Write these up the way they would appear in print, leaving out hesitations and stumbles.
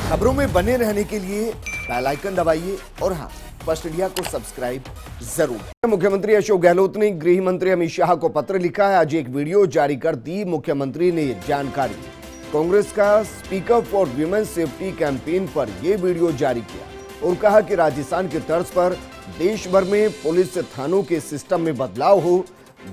खबरों में बने रहने के लिए बेल आइकन दबाइए और हाँ, फर्स्ट इंडिया को सब्सक्राइब जरूर। मुख्यमंत्री अशोक गहलोत ने गृह मंत्री अमित शाह को पत्र लिखा है। आज एक वीडियो जारी कर दी मुख्यमंत्री ने जानकारी। कांग्रेस का speaker for women safety campaign पर यह वीडियो जारी किया और कहा कि राजस्थान के तर्ज पर देश भर में पुलिस थानों के सिस्टम में बदलाव हो।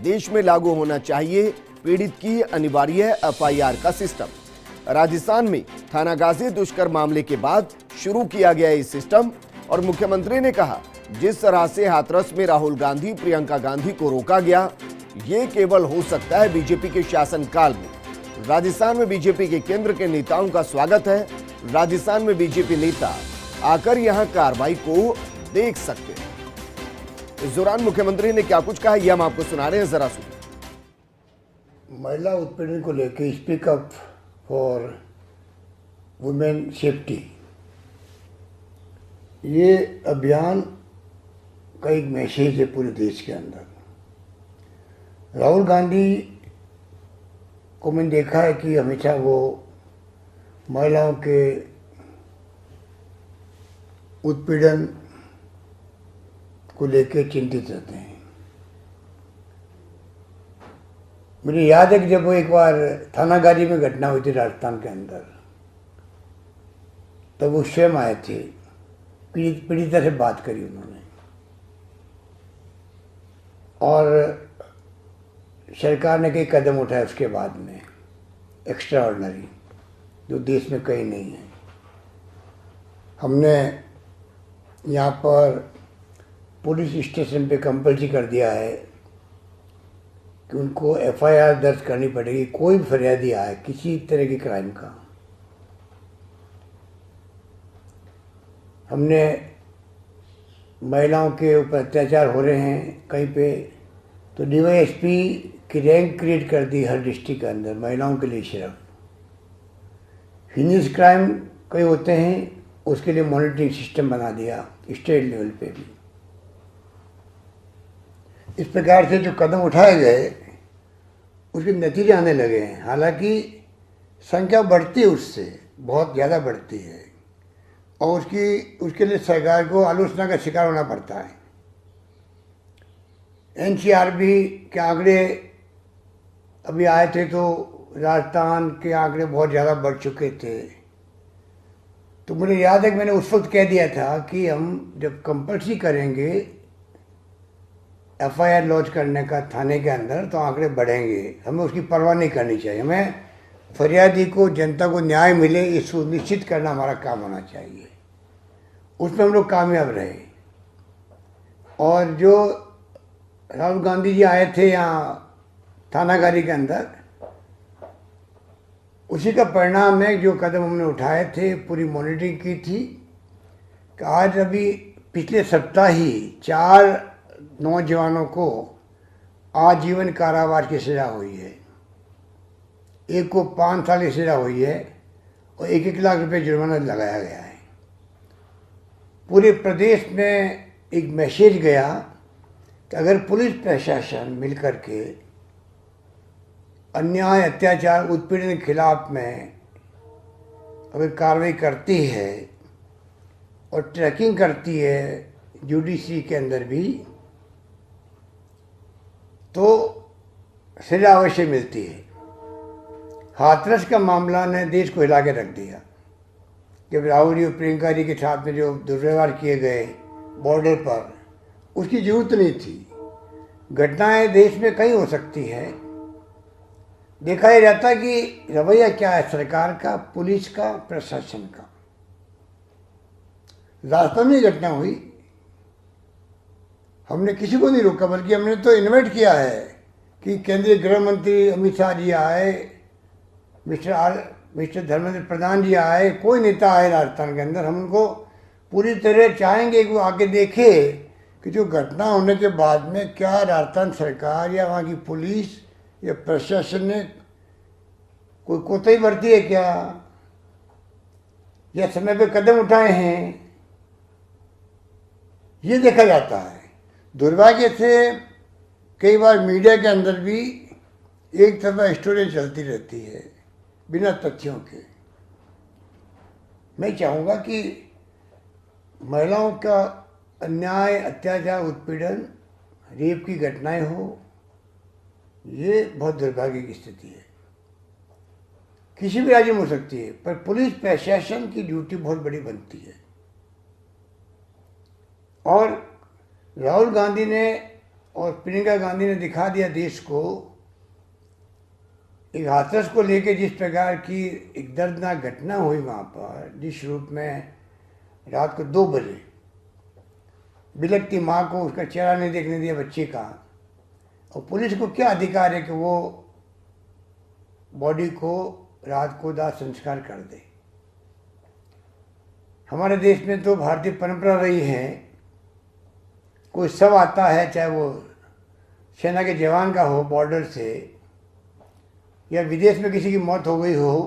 देश में लागू होना चाहिए पीड़ित की अनिवार्य एफआईआर का सिस्टम। राजस्थान में थानागाजी दुष्कर्म मामले के बाद शुरू किया गया ये सिस्टम। और मुख्यमंत्री ने कहा, जिस तरह से हाथरस में राहुल गांधी प्रियंका गांधी को रोका गया, ये केवल हो सकता है बीजेपी के शासनकाल में। राजस्थान में बीजेपी के केंद्र के नेताओं का स्वागत है। राजस्थान में बीजेपी नेता आकर यहां कार्रवाई को देख सकते हैं। इस दौरान मुख्यमंत्री ने क्या कुछ कहा, यह हम आपको सुना रहे हैं, जरा सुनिए। महिला उत्पीड़न को लेकर speak up for women safety, ये अभियान का एक मैसेज है पूरे देश के अंदर। राहुल गांधी को मैंने देखा है कि हमेशा वो महिलाओं के उत्पीड़न को लेकर चिंतित रहते हैं। मुझे याद है कि जब वो एक बार थानागाजी में घटना हुई थी राजस्थान के अंदर, तब वो स्वयं आए थे, पीड़िता से बात करी उन्होंने और सरकार ने कई कदम उठाए उसके बाद में, एक्स्ट्रा ऑर्डिनरी, जो देश में कहीं नहीं है। हमने यहाँ पर पुलिस स्टेशन पे कंपल्सरी कर दिया है कि उनको एफआईआर दर्ज करनी पड़ेगी। कोई भी फरियादी आए किसी तरह के क्राइम का। हमने महिलाओं के ऊपर अत्याचार हो रहे हैं कहीं पे, तो डीवाईएसपी की रैंक क्रिएट कर दी हर डिस्ट्रिक्ट के अंदर महिलाओं के लिए सिर्फ। हिनियस क्राइम कई होते हैं, उसके लिए मॉनिटरिंग सिस्टम बना दिया स्टेट लेवल पे भी। इस प्रकार से जो कदम उठाए गए उसके नतीजे आने लगे हैं। हालांकि संख्या बढ़ती है, उससे बहुत ज़्यादा बढ़ती है और उसके लिए सरकार को आलोचना का शिकार होना पड़ता है। एनसीआरबी के आंकड़े अभी आए थे तो राजस्थान के आंकड़े बहुत ज़्यादा बढ़ चुके थे। तो मुझे याद है कि मैंने उस वक्त कह दिया था कि हम जब कंपल्सरी करेंगे एफआईआर लॉन्च करने का थाने के अंदर, तो आंकड़े बढ़ेंगे। हमें उसकी परवाह नहीं करनी चाहिए। हमें फरियादी को, जनता को न्याय मिले, ये सुनिश्चित करना हमारा काम होना चाहिए। उसमें हम लोग कामयाब रहे। और जो राहुल गांधी जी आए थे यहाँ थानागाजी के अंदर, उसी का परिणाम है जो कदम हमने उठाए थे, पूरी मॉनिटरिंग की थी। कि आज अभी पिछले सप्ताह ही 4 नौजवानों को आजीवन कारावास की सजा हुई है। एक को 5 साल की सजा हुई है और 1-1 लाख रुपए जुर्माना लगाया गया है। पूरे प्रदेश में एक मैसेज गया कि अगर पुलिस प्रशासन मिलकर के अन्याय, अत्याचार, उत्पीड़न के खिलाफ में अगर कार्रवाई करती है और ट्रैकिंग करती है जुडिशरी के अंदर भी, तो सजा अवश्य मिलती है। हाथरस का मामला ने देश को हिला के रख दिया। जब राहुल जी और प्रियंका जी के साथ में जो दुर्व्यवहार किए गए बॉर्डर पर, उसकी जरूरत नहीं थी। घटनाएं देश में कई हो सकती है। देखा ही जाता कि रवैया क्या है सरकार का, पुलिस का, प्रशासन का। राजस्थान में घटना हुई, हमने किसी को नहीं रोका, बल्कि हमने तो इन्वाइट किया है कि केंद्रीय गृह मंत्री अमित शाह जी आए, मिस्टर धर्मेंद्र प्रधान जी आए, कोई नेता आए राजस्थान के अंदर। हम उनको पूरी तरह चाहेंगे कि वो आके देखे कि जो घटना होने के बाद में क्या राजस्थान सरकार या वहाँ की पुलिस या प्रशासन ने कोई कोताही बरती है क्या, या समय पे कदम उठाए हैं, ये देखा जाता है। दुर्भाग्य से कई बार मीडिया के अंदर भी एक तरफा स्टोरी चलती रहती है बिना तथ्यों के। मैं चाहूँगा कि महिलाओं का अन्याय, अत्याचार, उत्पीड़न, रेप की घटनाएं हो, ये बहुत दुर्भाग्य की स्थिति है। किसी भी राज्य में हो सकती है, पर पुलिस प्रशासन की ड्यूटी बहुत बड़ी बनती है। और राहुल गांधी ने और प्रियंका गांधी ने दिखा दिया देश को, एक हाथरस को लेकर जिस प्रकार की एक दर्दनाक घटना हुई वहाँ पर, जिस रूप में रात को 2 बजे बिलखती माँ को उसका चेहरा नहीं देखने दिया बच्चे का, और पुलिस को क्या अधिकार है कि वो बॉडी को रात को दाह संस्कार कर दे। हमारे देश में तो भारतीय परंपरा रही है, कोई शव आता है, चाहे वो सेना के जवान का हो बॉर्डर से, या विदेश में किसी की मौत हो गई हो,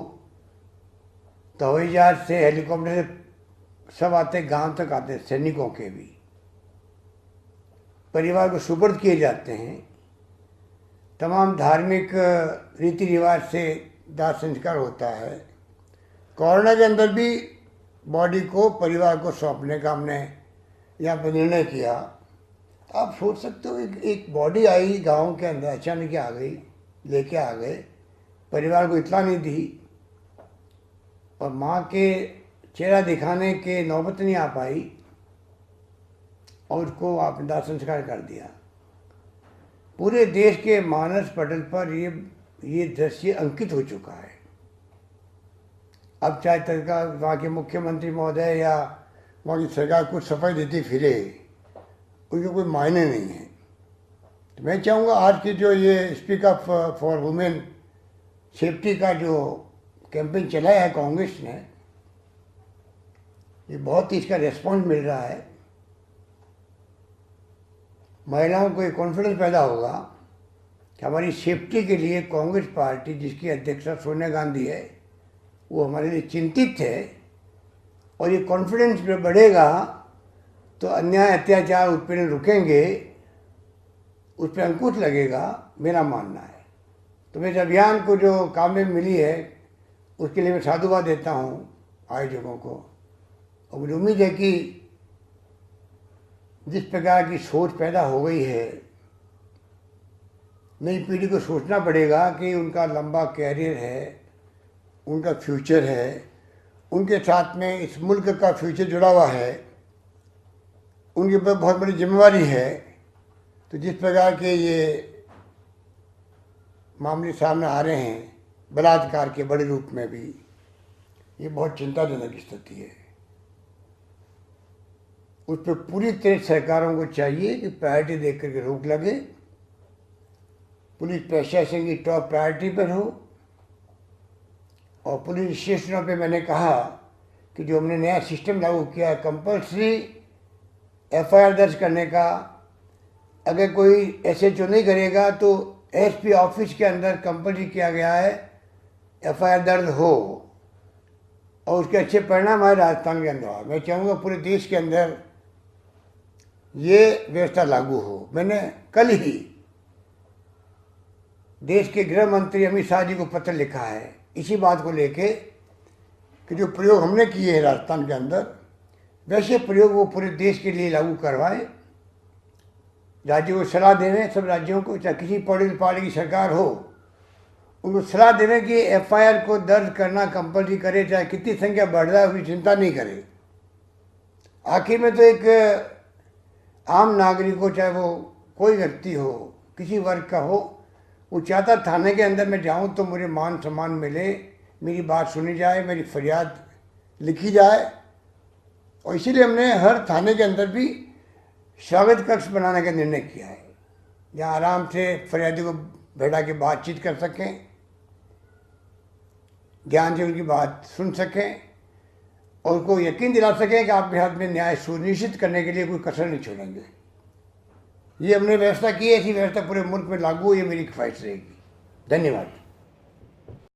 तो हवाई जहाज से, हेलीकॉप्टर से सब आते, गांव तक आते, सैनिकों के भी परिवार को सुपुर्द किए जाते हैं। तमाम धार्मिक रीति रिवाज से दाह संस्कार होता है। कोरोना के अंदर भी बॉडी को परिवार को सौंपने का हमने यहाँ पर निर्णय किया। आप सोच सकते हो, एक बॉडी आई गांव के अंदर, अचानक आ गई, लेके आ गए, परिवार को इतला नहीं दी, और माँ के चेहरा दिखाने के नौबत नहीं आ पाई, और उसको आपने दाह संस्कार कर दिया। पूरे देश के मानस पटल पर ये दृश्य अंकित हो चुका है। अब चाहे तक वहाँ के मुख्यमंत्री महोदय या वहाँ की सरकार कुछ सफाई देती फिरे, उनके कोई मायने नहीं है। तो मैं चाहूँगा आज की जो ये speak up for women safety का जो कैंपेन चलाया है कांग्रेस ने, ये बहुत ही इसका रेस्पॉन्स मिल रहा है। महिलाओं को एक कॉन्फिडेंस पैदा होगा कि हमारी सेफ्टी के लिए कांग्रेस पार्टी, जिसकी अध्यक्षा सोनिया गांधी है, वो हमारे लिए चिंतित है। और ये कॉन्फिडेंस बढ़ेगा तो अन्याय, अत्याचार, उत्पीड़न रुकेंगे, उस पर अंकुश लगेगा, मेरा मानना है। तो मैं इस अभियान को जो कामयाबी मिली है, उसके लिए मैं साधुवाद देता हूँ आयोजकों को। और मुझे उम्मीद है कि जिस प्रकार की सोच पैदा हो गई है, नई पीढ़ी को सोचना पड़ेगा कि उनका लंबा कैरियर है, उनका फ्यूचर है, उनके साथ में इस मुल्क का फ्यूचर जुड़ा हुआ है, उनके ऊपर बहुत बड़ी जिम्मेवारी है। तो जिस प्रकार के ये मामले सामने आ रहे हैं, बलात्कार के बड़े रूप में भी, ये बहुत चिंताजनक स्थिति है। उस पर पूरी तरह सरकारों को चाहिए कि प्रायोरिटी देख करके रोक लगे, पुलिस प्रशासन की टॉप प्रायोरिटी पर हो। और पुलिस स्टेशनों पे मैंने कहा कि जो हमने नया सिस्टम लागू किया है, कंपल्सरी एफआईआर दर्ज करने का, अगर कोई एसएचओ नहीं करेगा तो एसपी ऑफिस के अंदर कंपल्सरी किया गया है एफआईआर दर्ज हो, और उसके अच्छे परिणाम हमारे राजस्थान के अंदर। मैं चाहूँगा पूरे देश के अंदर ये व्यवस्था लागू हो। मैंने कल ही देश के गृह मंत्री अमित शाह जी को पत्र लिखा है इसी बात को लेके कि जो प्रयोग हमने किए हैं राजस्थान के अंदर, वैसे प्रयोग वो पूरे देश के लिए लागू करवाएं। राज्यों को सलाह देवें, सब राज्यों को, चाहे किसी पॉलिटिकल पार्टी की सरकार हो, उनको सलाह देवें कि एफआईआर को दर्ज करना कंपल्सरी करे, चाहे कितनी संख्या बढ़ जाए उसकी चिंता नहीं करे। आखिर में तो एक आम नागरिक हो, चाहे वो कोई व्यक्ति हो, किसी वर्ग का हो, वो चाहता थाने के अंदर मैं जाऊं तो मुझे मान सम्मान मिले, मेरी बात सुनी जाए, मेरी फरियाद लिखी जाए। और इसीलिए हमने हर थाने के अंदर भी स्वागत कक्ष बनाने का निर्णय किया है, जहाँ आराम से फरियादी को बैठा के बातचीत कर सकें, ध्यान से उनकी बात सुन सकें, और उनको यकीन दिला सकें कि आपके हाथ में न्याय सुनिश्चित करने के लिए कोई कसर नहीं छोड़ेंगे। ये हमने व्यवस्था की है, ऐसी व्यवस्था पूरे मुल्क में लागू हो, ये मेरी ख्वाहिश रहेगी। धन्यवाद।